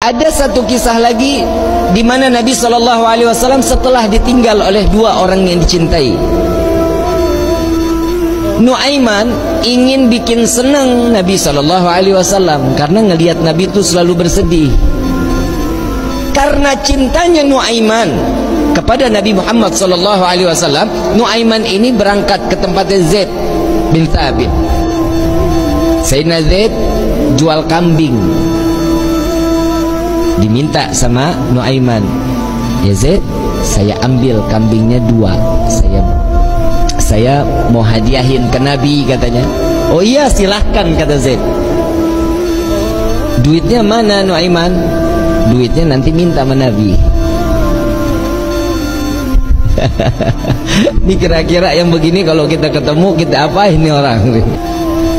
Ada satu kisah lagi di mana Nabi SAW setelah ditinggal oleh dua orang yang dicintai. Nuaiman ingin bikin senang Nabi SAW karena ngelihat Nabi itu selalu bersedih. Karena cintanya Nuaiman kepada Nabi Muhammad SAW, Nuaiman ini berangkat ke tempatnya Zaid bin Thabit. Sayyidina Zaid jual kambing, diminta sama Nuaiman, ya Zaid, saya ambil kambingnya 2, saya mau hadiahin ke Nabi, katanya. Oh iya, silahkan, kata Zaid. Duitnya mana, Nuaiman? Duitnya nanti minta sama Nabi. Ini kira-kira yang begini kalau kita ketemu, kita apain nih orang?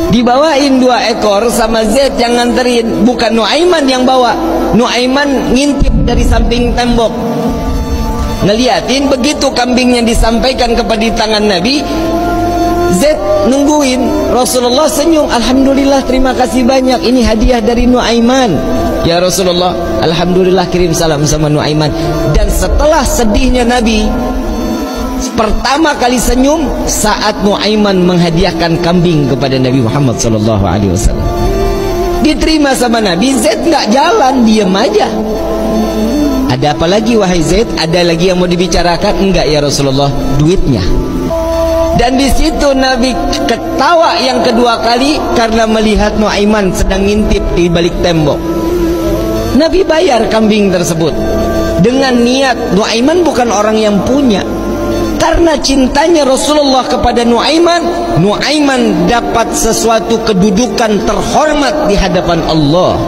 Dibawain 2 ekor sama Zaid yang nganterin, bukan Nuaiman yang bawa. Nuaiman ngintip dari samping tembok, ngeliatin. Begitu kambingnya disampaikan kepada tangan Nabi, Zaid nungguin. Rasulullah senyum, alhamdulillah, terima kasih banyak, ini hadiah dari Nuaiman. Ya Rasulullah, alhamdulillah, kirim salam sama Nuaiman. Dan setelah sedihnya Nabi, pertama kali senyum saat Nuaiman menghadiahkan kambing kepada Nabi Muhammad SAW. Diterima sama Nabi. Zaid nggak jalan, diam aja. Ada apa lagi wahai Zaid? Ada lagi yang mau dibicarakan? Enggak ya Rasulullah, duitnya. Dan di situ Nabi ketawa yang kedua kali karena melihat Nuaiman sedang ngintip di balik tembok. Nabi bayar kambing tersebut dengan niat Nuaiman bukan orang yang punya. Karena cintanya Rasulullah kepada Nuaiman, Nuaiman dapat sesuatu kedudukan terhormat di hadapan Allah.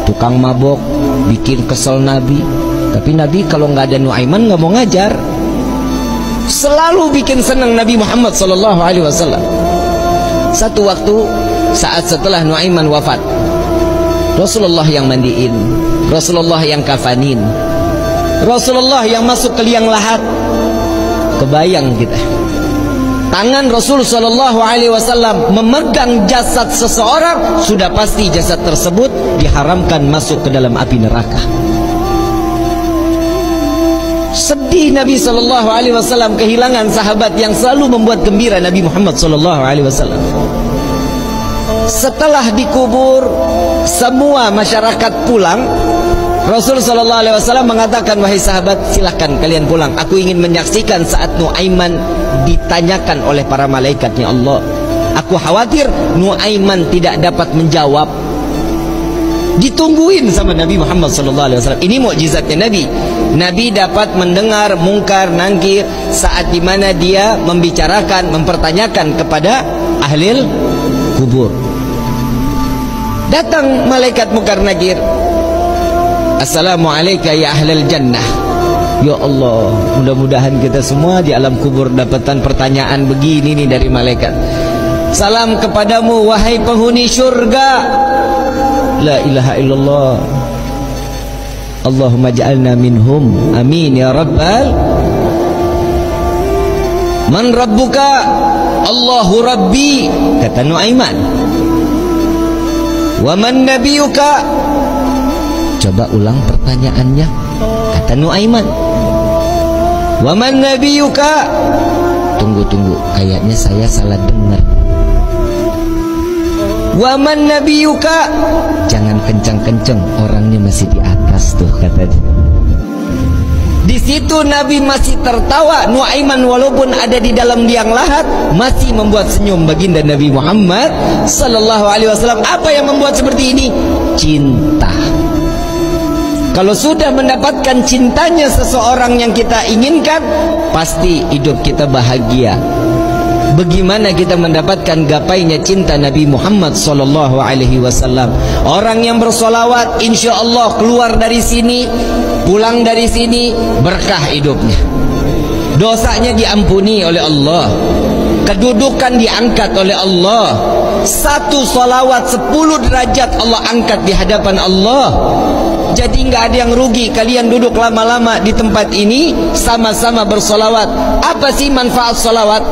Tukang mabok bikin kesel Nabi, tapi Nabi kalau nggak ada Nuaiman nggak mau ngajar. Selalu bikin senang Nabi Muhammad SAW. Satu waktu saat setelah Nuaiman wafat, Rasulullah yang mandiin, Rasulullah yang kafanin, Rasulullah yang masuk ke liang lahat. Kebayang kita, tangan Rasul SAW memegang jasad seseorang, sudah pasti jasad tersebut diharamkan masuk ke dalam api neraka. Sedih Nabi SAW kehilangan sahabat yang selalu membuat gembira Nabi Muhammad SAW. Setelah dikubur, semua masyarakat pulang. Rasul SAW mengatakan, wahai sahabat, silahkan kalian pulang. Aku ingin menyaksikan saat Nuaiman ditanyakan oleh para malaikatnya Allah. Aku khawatir Nuaiman tidak dapat menjawab. Ditungguin sama Nabi Muhammad SAW. Ini mukjizatnya Nabi. Nabi dapat mendengar mungkar nangkir saat dimana dia membicarakan, mempertanyakan kepada ahli kubur. Datang malaikat mungkar nakir. Assalamualaikum ya ahlal jannah. Ya Allah, mudah-mudahan kita semua di alam kubur dapatkan pertanyaan begini nih dari malaikat. Salam kepadamu wahai penghuni syurga. La ilaha illallah. Allahumma ja'alna minhum. Amin ya rabbal. Man rabbuka? Allahu rabbi, kata Nuaiman. Wa man nabiyuka? Coba ulang pertanyaannya, kata Nuaiman. Wa man nabiyuka? Tunggu, kayaknya saya salah dengar. Wa man nabiyuka? Jangan kencang-kencang, orangnya masih di atas tuh, kata dia. Di situ Nabi masih tertawa. Nuaiman walaupun ada di dalam liang lahat masih membuat senyum baginda Nabi Muhammad SAW. Apa yang membuat seperti ini? Cinta. Kalau sudah mendapatkan cintanya seseorang yang kita inginkan, pasti hidup kita bahagia. Bagaimana kita mendapatkan gapainya cinta Nabi Muhammad SAW? Orang yang bersolawat, insya Allah keluar dari sini, pulang dari sini, berkah hidupnya. Dosanya diampuni oleh Allah, kedudukan diangkat oleh Allah, Satu salawat 10 derajat Allah angkat di hadapan Allah. Jadi nggak ada yang rugi. Kalian duduk lama-lama di tempat ini sama-sama bersolawat. Apa sih manfaat solawat?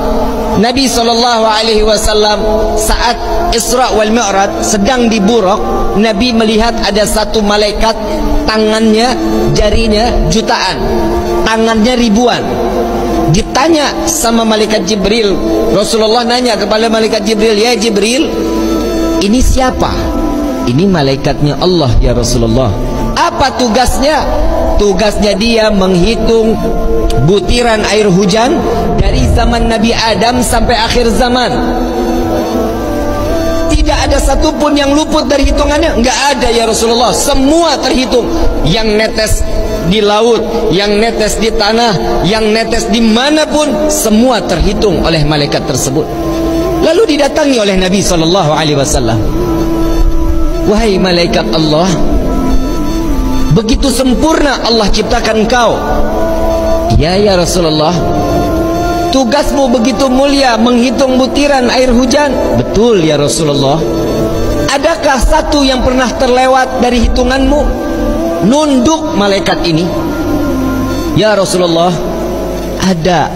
Nabi SAW saat Isra wal Mi'raj sedang di Buraq, Nabi melihat ada satu malaikat, tangannya, jarinya jutaan, tangannya ribuan. Ditanya sama malaikat Jibril, Rasulullah nanya kepada malaikat Jibril, ya Jibril, ini siapa? Ini malaikatnya Allah ya Rasulullah. Apa tugasnya? Tugasnya dia menghitung butiran air hujan dari zaman Nabi Adam sampai akhir zaman. Tidak ada satupun yang luput dari hitungannya. Enggak ada ya Rasulullah. Semua terhitung. Yang netes di laut, yang netes di tanah, yang netes dimanapun, semua terhitung oleh malaikat tersebut. Lalu didatangi oleh Nabi SAW. Wahai malaikat Allah, begitu sempurna Allah ciptakan engkau. Ya Rasulullah, tugasmu begitu mulia menghitung butiran air hujan. Betul ya Rasulullah. Adakah satu yang pernah terlewat dari hitunganmu? Nunduk malaikat ini. Ya Rasulullah, ada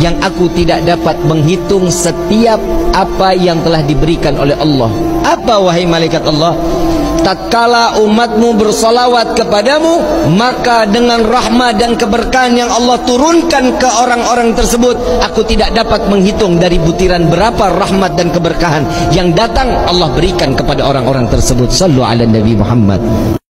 yang aku tidak dapat menghitung setiap apa yang telah diberikan oleh Allah. Apa wahai malaikat Allah? Tatkala umatmu bersolawat kepadamu, maka dengan rahmat dan keberkahan yang Allah turunkan ke orang-orang tersebut, aku tidak dapat menghitung dari butiran berapa rahmat dan keberkahan yang datang Allah berikan kepada orang-orang tersebut. Sallu ala Nabi Muhammad.